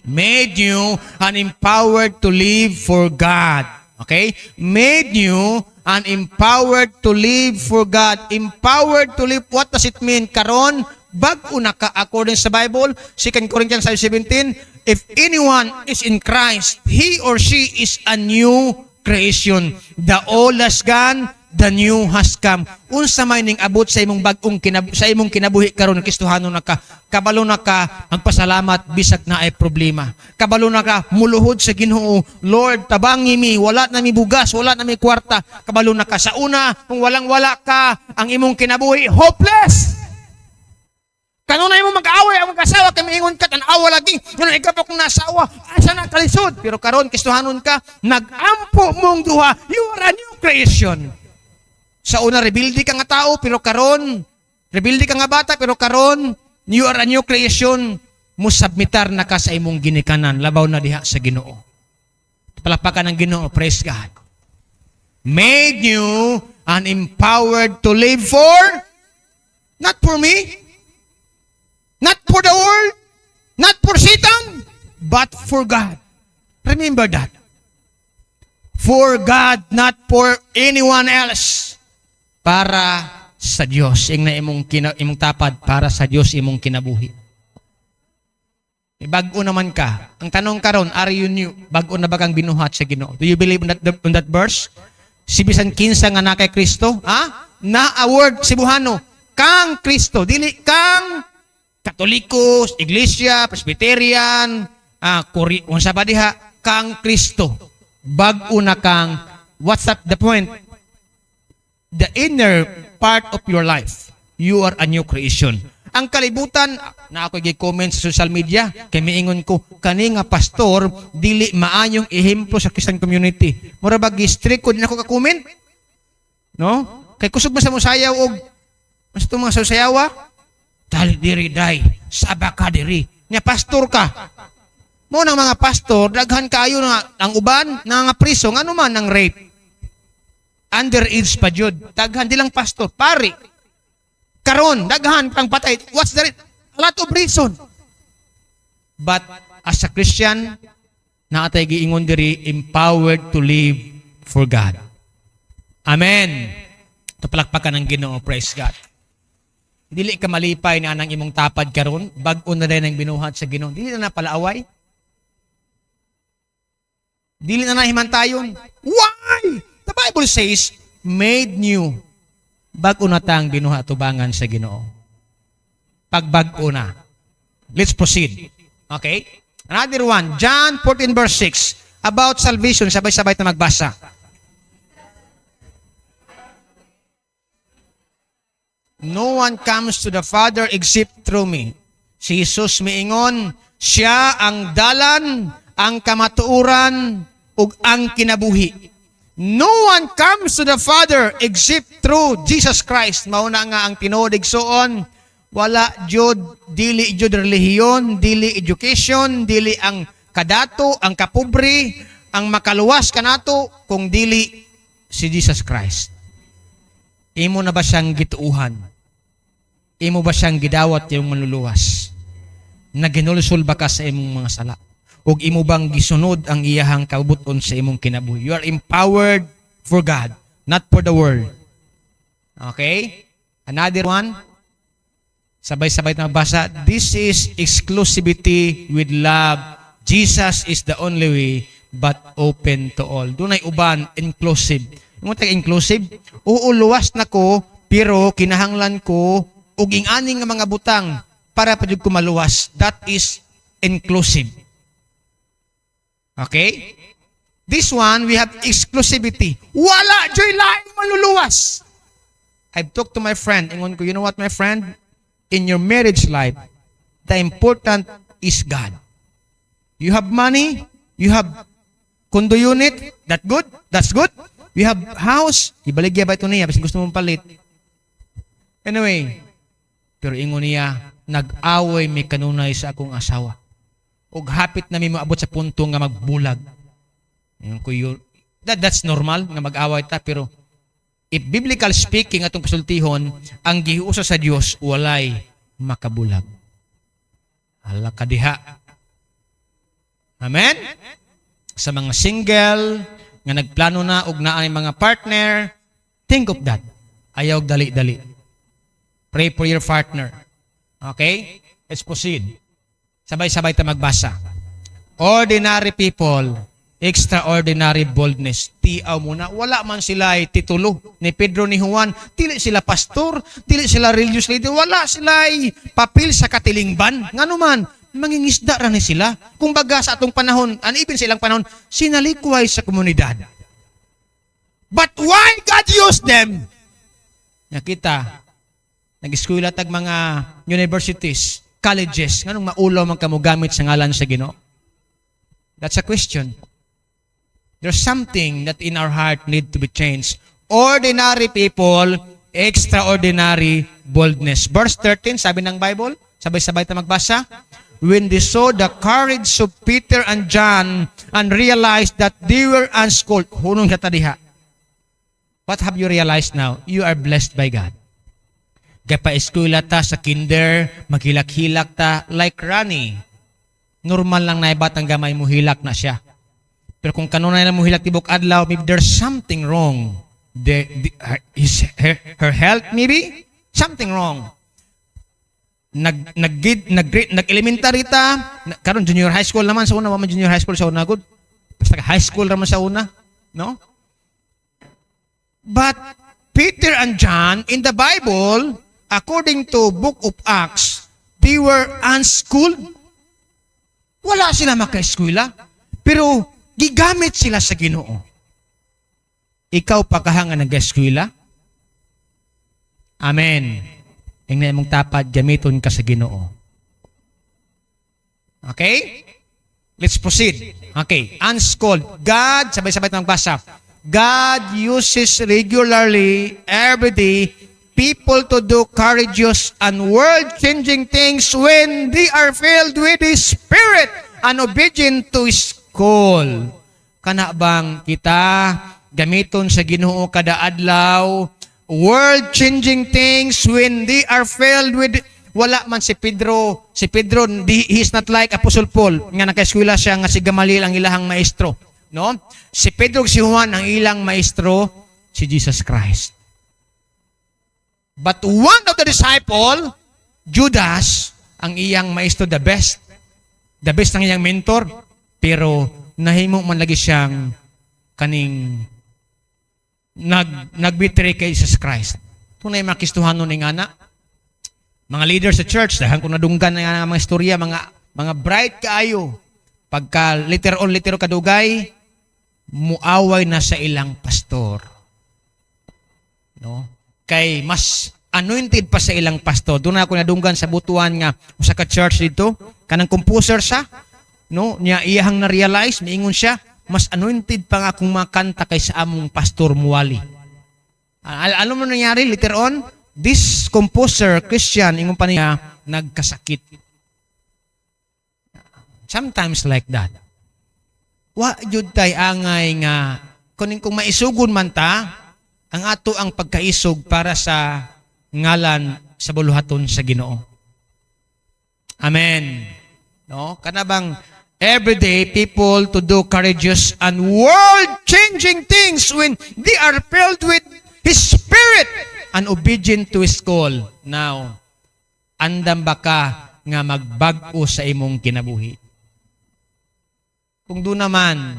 Made you and empowered to live for God. Okay? Made you and empowered to live for God. Empowered to live, what does it mean? Karon, bag-o na ka, according sa Bible, 2 Corinthians 5:17, if anyone is in Christ, he or she is a new creation. The old has gone, the new has come. Unsa may ning abot sa imong bag-ong sa imong kinabuhi karon, Kristohano na ka, kabalo na ka magpasalamat bisag na ay problema. Kabalo na ka muluhod sa Ginoo, Lord, tabangi mi, wala na mi bugas, wala na mi kwarta. Kabalo na ka sa una, kung walang-wala ka, ang imong kinabuhi hopeless. Kanunay mo mag-away ang mag-asawa, kami ingon ka, tanawa lagi. Ganun, ikaw pa kung nasawa, asa na kalisod. Pero karon, Kristohanon ka, nag-ampo mong duha, you are a new creation. Sa una, rebuildi ka nga tao, pero karon, rebuildi ka nga bata, pero karon, you are a new creation. Musabmitar na ka sa imong ginikanan, labaw na diha sa Ginoo. Palapakan ng Ginoo, praise God. Made you and empowered to live for, not for me, not for the world, not for Satan, but for God. Remember that. For God, not for anyone else. Para sa Diyos. Ing na imong tapad, para sa Diyos imong kinabuhi. Bago naman ka. Ang tanong karon, are you new? Bago na ba kang binuhat sa Ginoo? Do you believe on that verse? Si bisan kinsa nga na kay Kristo? Na a word, Cebuano, kang Kristo. Dili kang Katolikos, Iglesia, Presbyterian, unsa ba diha, kang Kristo. Bag-o na kang, what's up the point? The inner part of your life, you are a new creation. Ang kalibutan, na ako gi-comment sa social media, kay miingon ko, kani nga pastor, dili maayong ehemplo sa Christian community. Mura ba gi-strict ko din ako ka-comment? No? Kay kusog man sa mong sayaw og, mas ito mga sayawa? Dali diri day, saba ka diri. Nya pastor ka. Mo nang mga pastor, daghan kaayo nga ang uban nga priso ngano man ng rape. Underage pa jud. Daghan di lang pastor, pari. Karon daghan pang patay. What's the a lot of reason. But as a Christian, naatay giingon diri empowered to live for God. Amen. Tapalakpakan ng Ginoo, praise God. Dili ka malipay na anang imong tapad karon, bag-o na rin ang binuhat sa Ginoo. Dili na napalaaway. Dili na nahimantayon. Why? The Bible says, made new. Bag-o na tang binuhat tubangan sa Ginoo. Pagbag-o na. Let's proceed. Okay? Another one, John 14 verse 6. About salvation, sabay-sabay na magbasa. No one comes to the Father except through me. Si Jesus miingon, siya ang dalan, ang kamatuoran, ug ang kinabuhi. No one comes to the Father except through Jesus Christ. Mauna nga ang tinuod igsoon, wala jud, dili jud relihiyon, dili education, dili ang kadato, ang kapobre, ang makaluwas kanato, kung dili si Jesus Christ. Imo na ba siyang gituuhan? Imo ba siyang gidawat yung manluluwas? Naginulsol ba ka sa imong mga sala? Ug imo bang gisunod ang iyahang kabuton sa imong kinabuhi? You are empowered for God, not for the world. Okay? Another one. Sabay-sabay na basa. This is exclusivity with love. Jesus is the only way, but open to all. Dunay uban, inclusive. Yung tayo inclusive, luwas na ko, pero kinahanglan ko, ug ing-aning nga mga butang para pa jud ko maluwas. That is inclusive. Okay? This one, we have exclusivity. Wala joy laing maluluwas. I've talked to my friend. Ingon ko, you know what, my friend? In your marriage life, the important is God. You have money, you have condo unit, that good? That's good. You have house, ibaligya ba ito niya? Kasi gusto mong palit. Anyway, pero ingon niya, nag-away may kanunay sa akong asawa. O hapit na may maabot sa punto nga magbulag. That's normal nga mag-away ta, pero if biblical speaking atong pasultihon, ang giusa sa Dios walay makabulag. Hala ka diha. Amen? Sa mga single nga nagplano na og naa mga partner, think of that. Ayaw dali-dali. Pray for your partner. Okay? Let's proceed. Sabay-sabay ta magbasa. Ordinary people, extraordinary boldness. Tiaw muna. Wala man sila ay titulo ni Pedro ni Juan. Dili sila pastor, dili sila religious leader. Wala sila ay papel sa katilingban. Nga naman, mangingisda ra ni sila. Kung baga sa atong panahon, even sa ilang panahon, sinalikway sa komunidad. But why God used them? Nakita, nag-eskwela tag mga universities, colleges, nganong maulaw man kamo gamit sa ngalan sa Ginoo? That's a question. There's something that in our heart need to be changed. Ordinary people, extraordinary boldness. Verse 13, sabi ng Bible, sabay-sabay tayo magbasa. When they saw the courage of Peter and John and realized that they were unschooled, hunong siya tadiha. What have you realized now? You are blessed by God. Gapa-eskwela ta sa kinder, maghilak-hilak ta like Rani. Normal lang na batang gamay mo hilak na siya. Pero kung kanunay na mo hilak tibok adlaw, maybe there's something wrong. Her health maybe? Something wrong. Nag-elementary ta, karon junior high school naman sa una, man junior high school sa una good. Basta high school naman sa una, no? But Peter and John in the Bible, according to Book of Acts, they were unschooled. Wala sila maka-eskwela, pero gigamit sila sa Ginoo. Ikaw pa kahanga nag-eskwela? Amen. Ingnan mong tapad, gamiton ka sa Ginoo. Okay? Let's proceed. Okay, unschooled. God, sabay-sabay tayong basa. God uses regularly, every day, people to do courageous and world-changing things when they are filled with His Spirit and obedient to His call. Kana bang kita gamiton sa Ginoo kada adlaw, world-changing things when they are filled with, wala man si Pedro, he's not like Apostle Paul, nga naka-eskwela siya nga si Gamaliel ang ilahang maestro. No? Si Pedro si Juan ang ilang maestro, si Jesus Christ. But one of the disciple, Judas, ang iyang maestro, the best ang iyang mentor, pero nahimo man lagi siyang kaning nagbitray kay Jesus Christ. Tunay makistuhanon ning ana. Mga leaders sa church, dahil kung nadunggan na mga istorya, mga bright kaayo, pagka litero kadugay, muaway na sa ilang pastor. No? Kay mas anointed pa sa ilang pastor. Doon ako nadunggan sa butuan nga sa ka-church dito, kanang composer siya, no? Niya iyahang na-realize, miingon siya, mas anointed pa nga kung makanta kaysa among Pastor Muwali. Ano mo nangyari later on? This composer, Christian, ingon pa niya, nagkasakit. Sometimes like that. Wa jud tay angay nga kung maisugon man ta, ang ato ang pagkaisog para sa ngalan sa buluhaton sa Ginoo. Amen. No? Kanabang everyday people to do courageous and world-changing things when they are filled with His Spirit and obedient to His call. Now, andam ba ka nga magbag-o sa imong kinabuhi? Kung doon naman,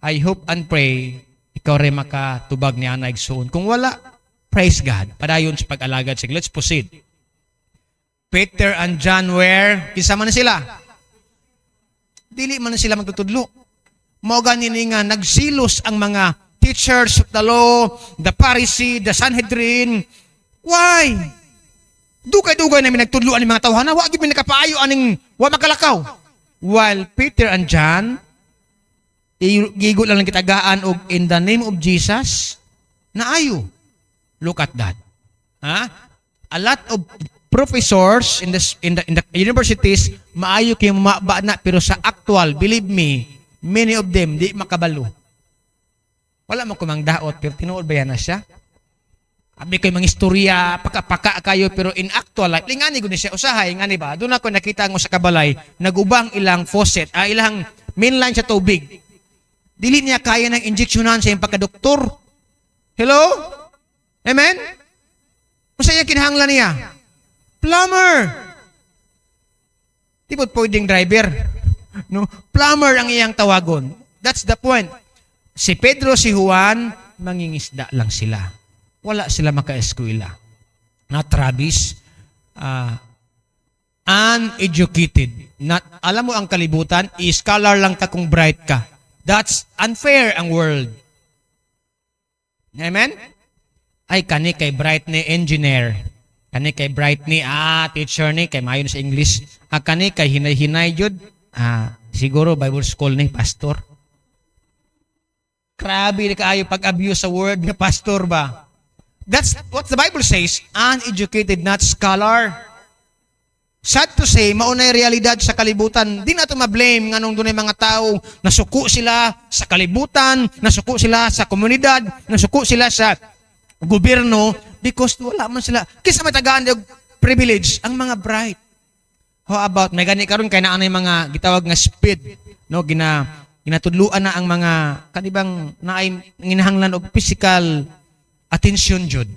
I hope and pray, ikaw rin makatubag ni Ana Igsoon. Kung wala, praise God. Padayon sa pag-alagad. Sige, let's proceed. Peter and John were, kinsa man sila? Dili man sila magtutudlo. Mao gani nga nagsilos ang mga teachers of the law, the Pharisee, the Sanhedrin. Why? Dugay-dugay namin nagtudloan ng mga tawhana, wa gyud mi nakapaayo aning wa makalakaw. While Peter and John gigo lang kitagaan og in the name of Jesus, naayo. Look at that. A lot of professors in the universities maayo kay maba na, pero sa actual, believe me, many of them di makabalo. Wala mo kumang daot, pero tinuod ba yan na siya? Abi kay mga istorya, paka kayo, pero in actual life, lingani gud siya usahay, ngani ba? Doon ako nakita mo sa kabalay, nagubang ilang faucet, ilang mainline sa tubig. Dili niya kaya ng injeksyonan sa iyang pagkadoktor. Hello? Amen? Kung sa iya kinahanglan niya? Plumber. Di ba pwedeng driver? No? Plumber ang iyang tawagon. That's the point. Si Pedro, si Juan, mangingisda lang sila. Wala sila maka-eskwela. Na Travis, uneducated. Alam mo ang kalibutan, scholar lang ka kung bright ka. That's unfair ang world. Amen? Ay, kani kay bright ni engineer. Kani kay bright ni teacher ni, kay mayon sa English. Kani kay hinay-hinay jud. Siguro Bible school ni, pastor. Grabe na kaayo pag-abuse sa word na pastor ba? That's what the Bible says, uneducated, not scholar. Sad to say, maunay realidad sa kalibutan. Di na ito ma-blame nga nung doon mga tao, nasuko sila sa kalibutan, nasuko sila sa komunidad, nasuko sila sa gobyerno, because wala man sila. Kisa may tagaan yung privilege, ang mga bright. How about, may gani karon kay naanay mga gitawag nga speed, no, ginatudluan na ang mga kanibang naay nginahanglan og physical attention jud,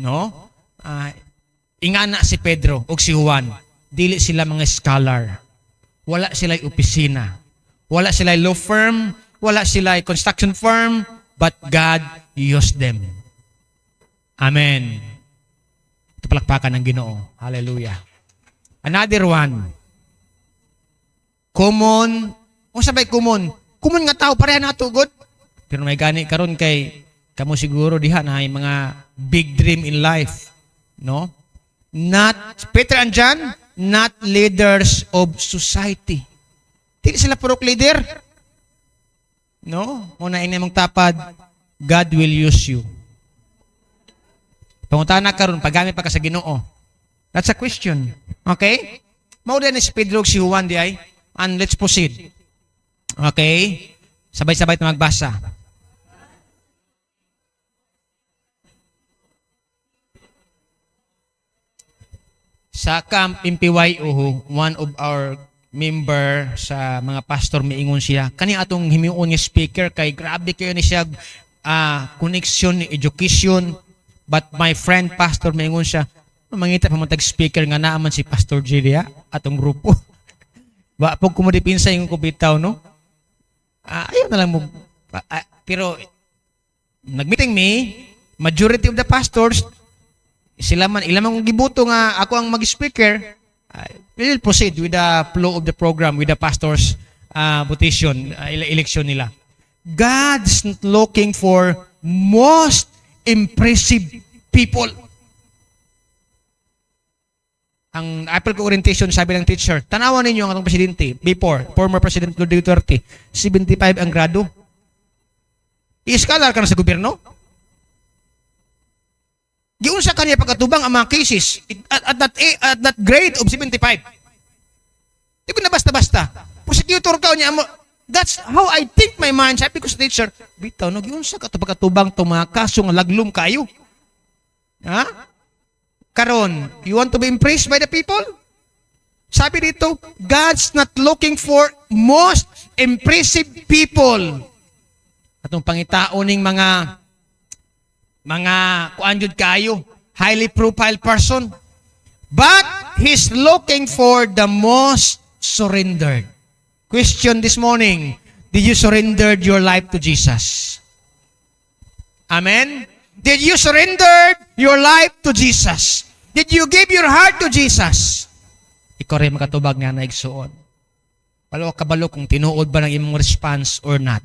no? Ingana si Pedro og si Juan, dili sila mga scholar. Wala sila opisina. Wala sila law firm, wala sila construction firm, but God used them. Amen. Ito palakpakan ng Ginoo. Hallelujah. Another one. Common. O sabay common. Common nga tao, pareha na tugod. Pero may gani karon kay kamo siguro diha na mga big dream in life. No? Not, Peter and John, not leaders of society. Hindi sila purok leader. No? Muna ini mong tapad, God will use you. Panguntahan na karon, paggamit pa ka sa Ginoo. That's a question. Okay? Mauda ni si Pedro si Juan di ay. And let's proceed. Okay? Sabay-sabay na magbasa. Sa Camp MPYO, one of our member sa mga pastor miingon siya, kani atong himiun nga speaker kay grabe kayo ni siya connection ni education. But my friend pastor miingon siya, mangita pa matag speaker nga naaman si Pastor Jiria atong grupo. Wa pag kumudipinsa yung kubitaw, no? Ayaw na lang mo. Pero nagmeeting me, majority of the pastors, sila man, ilang mga gibuto nga ako ang mag-speaker, we will proceed with the flow of the program, with the pastor's votation, election nila. God's not looking for most impressive people. Ang Apple ko orientation, sabi ng teacher, tanawan ninyo ang atong presidente, former President Rodrigo Duterte, 75 ang grado. I-scholar ka na sa gobyerno? Giunsa kaniya pagkatubang ang mga cases at that grade of 75. Di ko na basta-basta. Prosecutor ka niya mo. That's how I think my mind. Sabi ko sa teacher, bitaw, no, giunsa ka ito pagkatubang itong mga kaso nga laglum kayo. Ha? Karon, you want to be impressed by the people? Sabi dito, God's not looking for most impressive people. Atong pangitao ning mga kuanjud kayo, highly profile person. But He's looking for the most surrendered. Question this morning, did you surrender your life to Jesus? Amen? Did you surrender your life to Jesus? Did you give your heart to Jesus? Ikaw rin makatubag nga na igsuon. Kabalo kung tinuod ba ng imong response or not.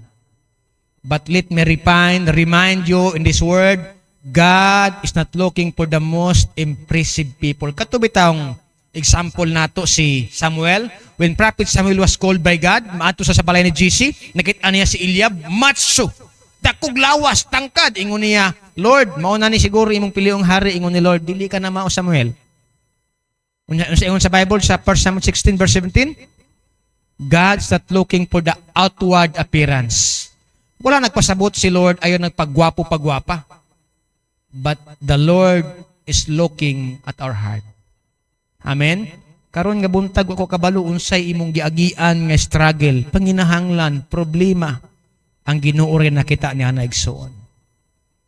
But let me remind you in this word, God is not looking for the most impressive people. Katubitang example nato si Samuel. When Prophet Samuel was called by God, maato sa balay ni GC, nakita niya si Eliab, macho, dakog lawas, tangkad. Ingon niya, Lord, mauna ni siguro imong piliong hari. Ingon ni Lord, dili ka na mao Samuel. Ingon sa Bible, sa 1 Samuel 16 verse 17, God's not looking for the outward appearance. Wala nagpasabot si Lord, ayon nagpagwapo-pagwapa. But the Lord is looking at our heart. Amen? Karon nga buntag ako kabalo unsay imong giagian nga struggle, panginahanglan, problema, ang Ginoo rin nakita niya na igsuon.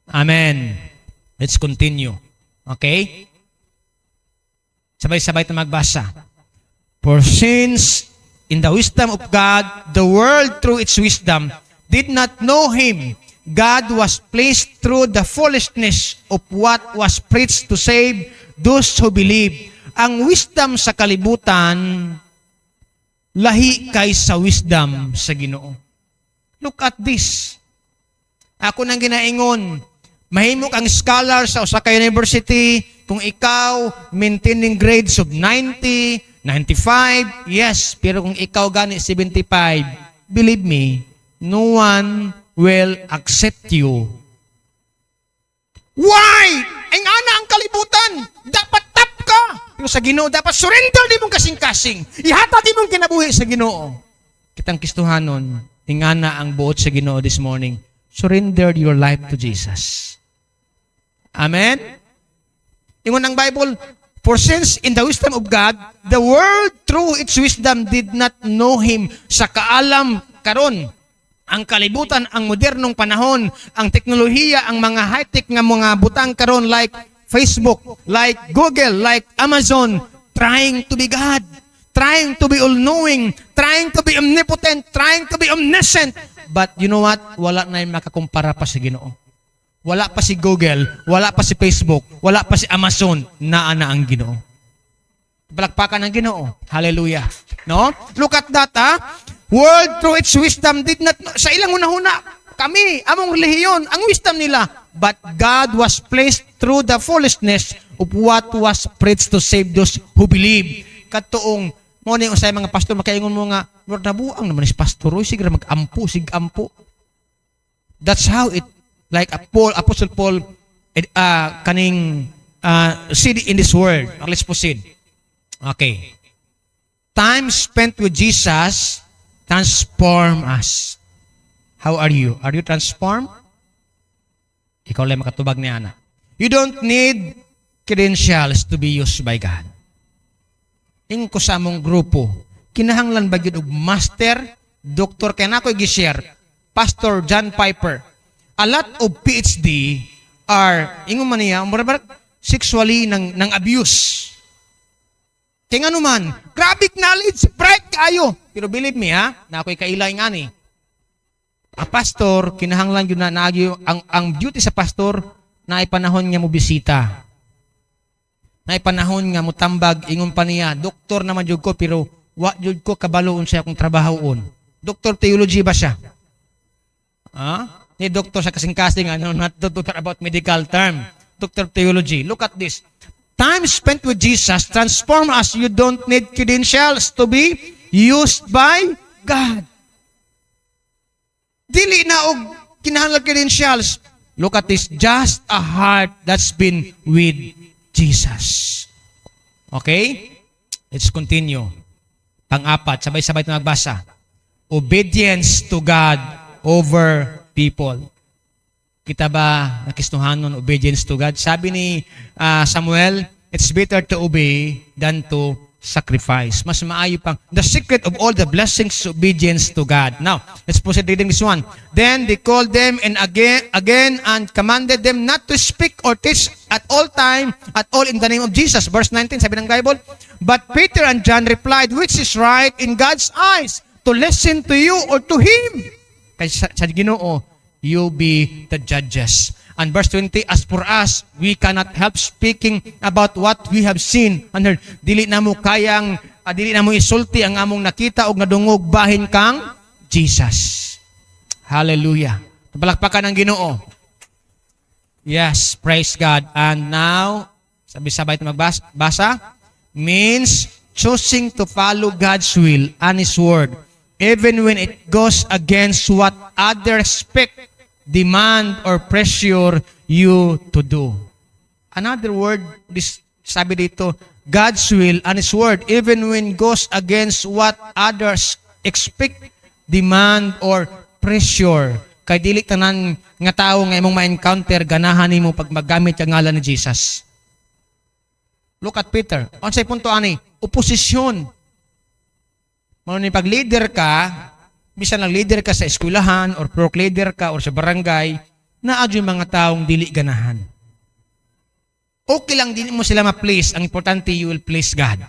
Amen. Let's continue. Okay? Sabay-sabay na magbasa. For since in the wisdom of God, the world through its wisdom did not know Him, God was pleased through the foolishness of what was preached to save those who believe. Ang wisdom sa kalibutan, lahi kay sa wisdom sa Ginoo. Look at this. Ako nang ginaingon, mahimok ang scholar sa usa ka university kung ikaw maintaining grades of 90, 95, yes, pero kung ikaw gani 75, believe me, no one will accept you. Why? Ang ana ang kalibutan. Dapat tap ka. Pero sa Ginoo, dapat surrender di mong kasing-kasing. Ihata di mong kinabuhi sa Ginoo. Kitang Kristohanon, ingana ang buot sa Ginoo this morning. Surrender your life to Jesus. Amen? Ingon ang Bible, for since in the wisdom of God, the world through its wisdom did not know Him. Sa kaalam karon, ang kalibutan, ang modernong panahon, ang teknolohiya, ang mga high-tech nga mga butang karon like Facebook, like Google, like Amazon, trying to be God, trying to be all-knowing, trying to be omnipotent, trying to be omniscient. But you know what? Wala na yung makakumpara pa sa Ginoo. Wala pa si Google, wala pa si Facebook, wala pa si Amazon, naa na ang Ginoo. Palakpakan ng Ginoo. Hallelujah. No? Look at that, ha? World through its wisdom did not know. Sa ilang hunahuna, kami, among relihiyon, ang wisdom nila. But God was placed through the foolishness of what was preached to save those who believe. Katuong, mo na yung usay mga pastor, makaingon mo nga, Lord, nabuang naman is pastor, sige mag-ampo, sig-ampo. That's how it, like Apostle Paul, kaning see in this world. Let's proceed. Okay. Time spent with Jesus transform us. How are you? Are you transformed? Ikaw lang makatubag ni Ana. You don't need credentials to be used by God. Ingko sa among grupo, kinahanglan ba gyud og master, doctor, kaya na ko i-share, Pastor John Piper. A lot of PhD are, ingon man niya, sexually ng abuse. Kaya nga naman, grabe knowledge, bright kayo. Pero believe me ha, na ako'y kailay nga ni. Ang pastor, kinahanglan yun na ang duty sa pastor, na ipanahon niya mo bisita. Na ipanahon nga mo tambag, ingon pa niya, doktor naman yun ko, pero wa yun ko kabaloon siya kung trabahoon. Doktor theology ba siya? Ni doktor sa kasing-kasing, not to talk about medical term. Doctor theology. Look at this. time spent with Jesus transform us. You don't need credentials to be used by God. Dili na og kinahanglan credentials. Look at this, just a heart that's been with Jesus. Okay? Let's continue. Pang-apat, sabay-sabay na magbasa. Obedience to God over people. Kita ba nakisnuhanon obedience to God? Sabi ni Samuel, it's better to obey than to sacrifice. Mas maayo pang, the secret of all the blessings is obedience to God. Now, let's proceed reading this one. Then they called them and again and commanded them not to speak or teach at all time, at all in the name of Jesus. Verse 19, sabi ng Bible, but Peter and John replied, which is right in God's eyes, to listen to you or to Him? Kaya sa Ginoo, you be the judges. And verse 20, as for us, we cannot help speaking about what we have seen and heard. Dili na mo kayang, dili na mo isulti ang among nakita o nadungog bahin kang Jesus. Hallelujah. Palakpakan ng Ginoo. Yes, praise God. And now, sabay-sabay na magbasa, means choosing to follow God's will and His word, even when it goes against what others expect, demand, or pressure you to do. Another word, sabi dito, God's will and His word, even when goes against what others expect, demand, or pressure. Kay dili tanan nga tao nga imong ma-encounter, ganahan nimo pag maggamit ang ngalan ni Jesus. Look at Peter. Unsay punto ani? Oposisyon. Mao ni pag leader ka, bisan lang leader ka sa eskwelahan or pro leader ka or sa barangay, naadyo mga taong dili ganahan. Okay lang dili mo sila ma-please, ang importante you will please God.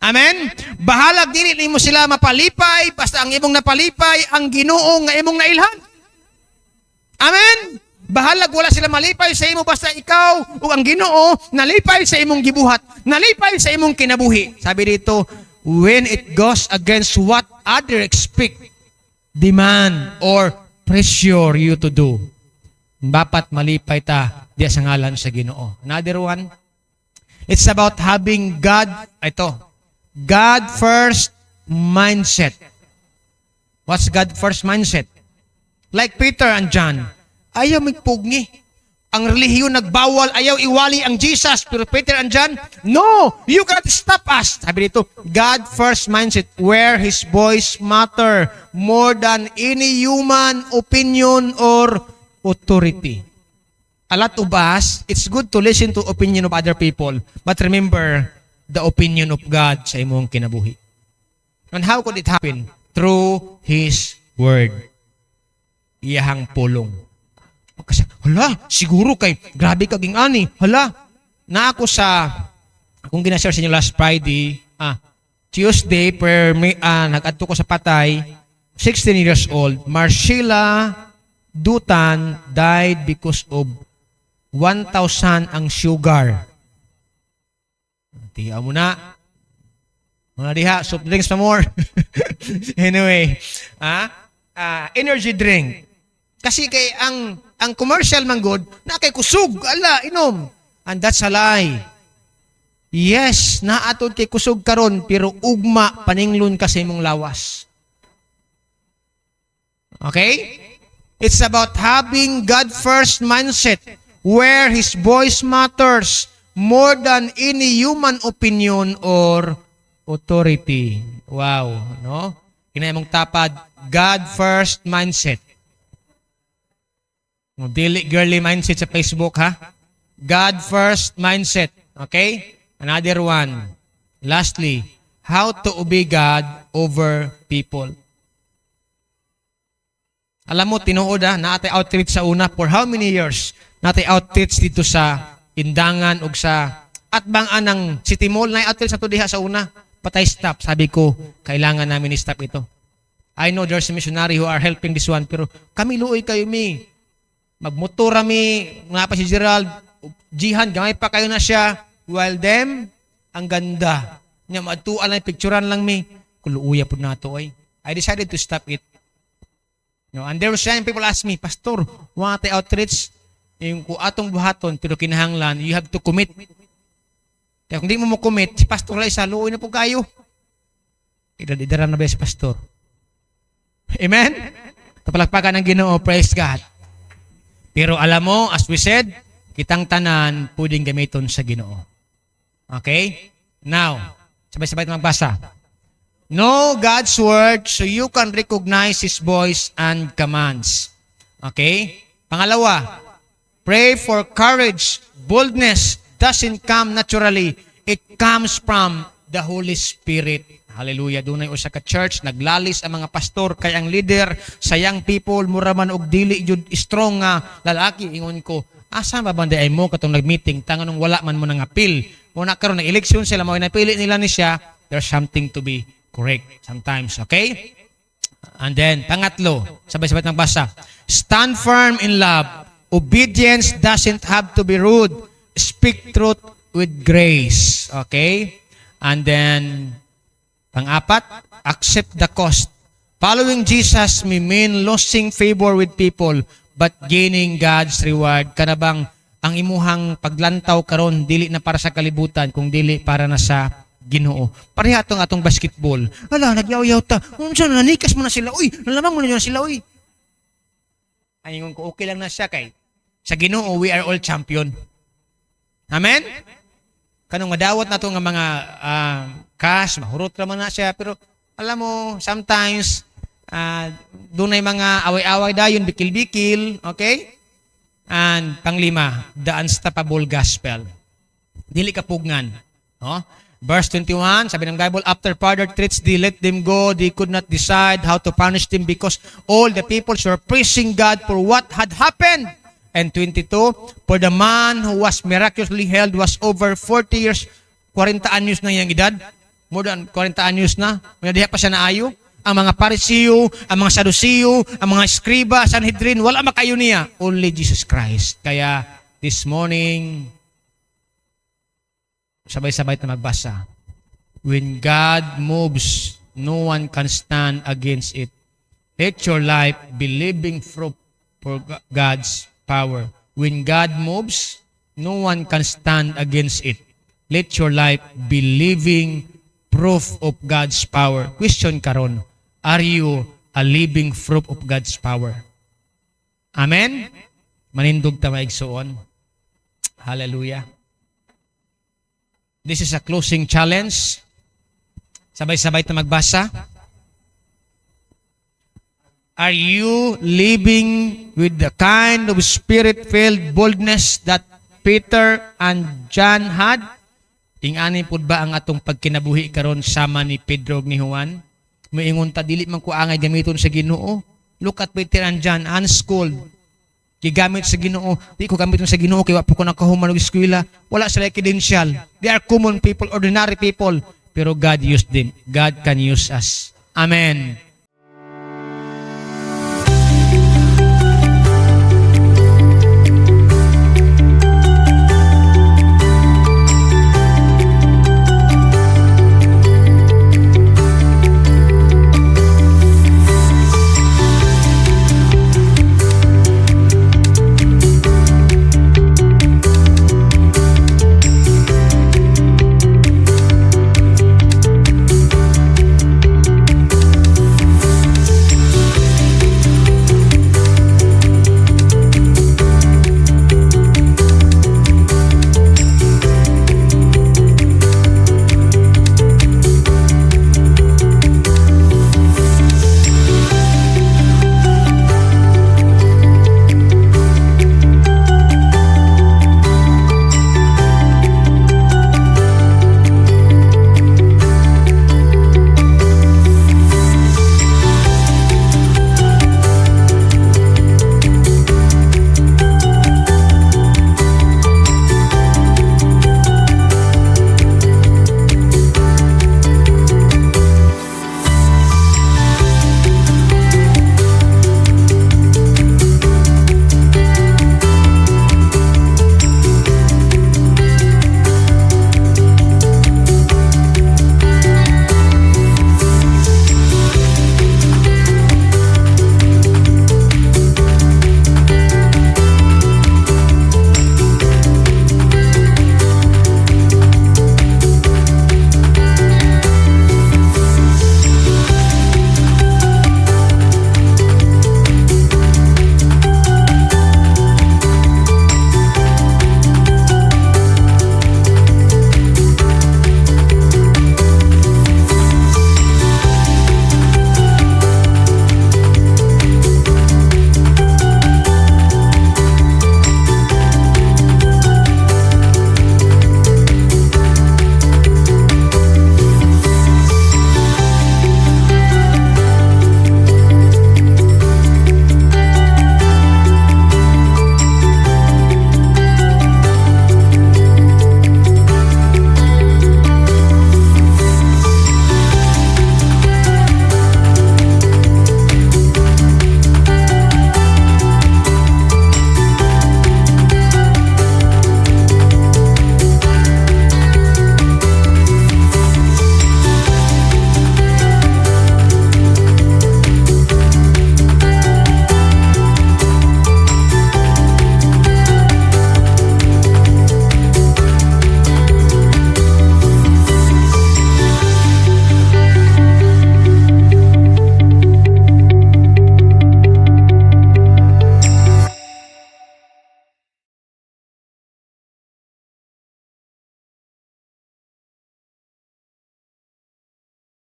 Amen? Bahalag dili mo sila mapalipay, basta ang imong napalipay ang Ginoo nga imong nailhan. Amen? Bahalag wala sila malipay sa imo basta ikaw o ang Ginoo nalipay sa imong gibuhat, nalipay sa imong kinabuhi. Sabi dito, when it goes against what others expect, demand, or pressure you to do, dapat malipay ta diya sa ngalan sa Ginoo. Another one, it's about having God first mindset. What's God first mindset? Like Peter and John, ayaw magpugni. Ang relihiyon nagbawal, ayaw iwali ang Jesus. Pero Peter and John, no, you cannot stop us. Sabi dito, God first mindset, where His voice matter more than any human opinion or authority. A lot of us, it's good to listen to opinion of other people, but remember the opinion of God sa imong kinabuhi. And how could it happen? Through His Word. Iyahang pulong. Kasi, hala, siguro kay, grabe kaging ani. Hala, na ako sa, kung ginashare sa inyo last Friday, Tuesday, nag-adto ko sa patay, 16 years old, Marcela Dutan died because of 1,000 ang sugar. Tiya mo na. Mga diha, soft drinks pa more. Anyway, energy drink. Kasi kay ang commercial man good, na kay kusog, ala, inom. And that's a lie. Yes, naatod kay kusog karon pero ugma paninglon ka sa imong lawas. Okay? It's about having God first mindset where His voice matters more than any human opinion or authority. Wow, no? Kinay mong tapad, God first mindset. Dili girly mindset sa Facebook, ha? God first mindset. Okay? Another one. Lastly, how to obey God over people. Alam mo, tinuod naatay outreach sa una for how many years? Naatay outreach dito sa Indangan ug sa Atbangan ng City Mall na outreach sa diha sa una. Patay stop. Sabi ko, kailangan namin i-stop ito. I know there's a missionary who are helping this one, pero kami luoy kayo mi. Magmotor mi, nga pa si Gerald, Jihan, gamay pa kayo na siya. While them, ang ganda. Nga maatuan lang, picturean lang mi. Kuluuya po na ito ay. I decided to stop it. And there was some people ask me, Pastor, wala tayo outreach, yung atong buhaton, pero kinahanglan, you have to commit. Kaya kung di mo commit, si pastor lang isa, luoy na po kayo. Idadaram na ba si pastor? Amen? Kapalakpakan ng Ginoo, praise God. Pero alam mo, as we said, kitang tanan pwedeng gamiton sa Ginoo. Okay? Now, sabay-sabay magbasa. Know God's word so you can recognize His voice and commands. Okay? Pangalawa, pray for courage. Boldness doesn't come naturally. It comes from the Holy Spirit. Hallelujah. Doon ay usa ka church, naglalis ang mga pastor, kay ang leader, sayang people, muraman og dili jud strong nga lalaki. Ingon ko, asa ba banday ay mo katong nagmeeting, tangan nung wala man mo nang appeal. Muna karon ng eleksyon sila, mao napili nila ni siya, there's something to be correct sometimes. Okay? And then, pangatlo, sabay-sabay ng basa. Stand firm in love. Obedience doesn't have to be rude. Speak truth with grace. Okay? And then, pang-apat, accept the cost. Following Jesus may mean losing favor with people but gaining God's reward. Kanabang ang imuhang paglantaw karon dili na para sa kalibutan, kung dili para na sa Ginoo. Pareha atong basketball. Hala, nagyaw-yaw ta. Unsa na nanikas mo na sila? Uy, nalamang mo na sila, uy. Ayingon ko, okay lang na siya kay sa Ginoo, we are all champion. Amen? Kanong madawat na ito nga mga cash, mahurot naman na siya. Pero alam mo, sometimes, doon ay mga away-away dayon, bikil-bikil. Okay? And panglima, the unstoppable gospel. Dili kapugngan. No? Verse 21, sabi ng Bible, after Father treats thee, let them go. They could not decide how to punish them because all the people were praising God for what had happened. And 22, for the man who was miraculously healed was over 40 years, 40 anyos na yung edad. More than 40 anyos na. May diha pa siya naayo. Ang mga Parisiyo, ang mga Sadusiyo, ang mga Skriba, Sanhedrin, wala makayo niya. Only Jesus Christ. Kaya this morning, sabay-sabay na magbasa. When God moves, no one can stand against it. Let your life be living fruit for God's power. When God moves, no one can stand against it. Let your life be living proof of God's power. Question karon, are you a living fruit of God's power? Amen? Manindog ta maigsuon. Hallelujah. This is a closing challenge. Sabay-sabay na magbasa. Are you living with the kind of spirit-filled boldness that Peter and John had? Ingani pud ba ang atong pagkinabuhi karon sama ni Pedro ug ni Juan? Moingon ta dili man ko angay gamiton sa Ginoo. Look at Peter and John, unschooled. Gigamit sa Ginoo. Di ko gamiton sa Ginoo kay wa po ko nakahuman og eskwela. Wala sila credential. They are common people, ordinary people. Pero God used them. God can use us. Amen.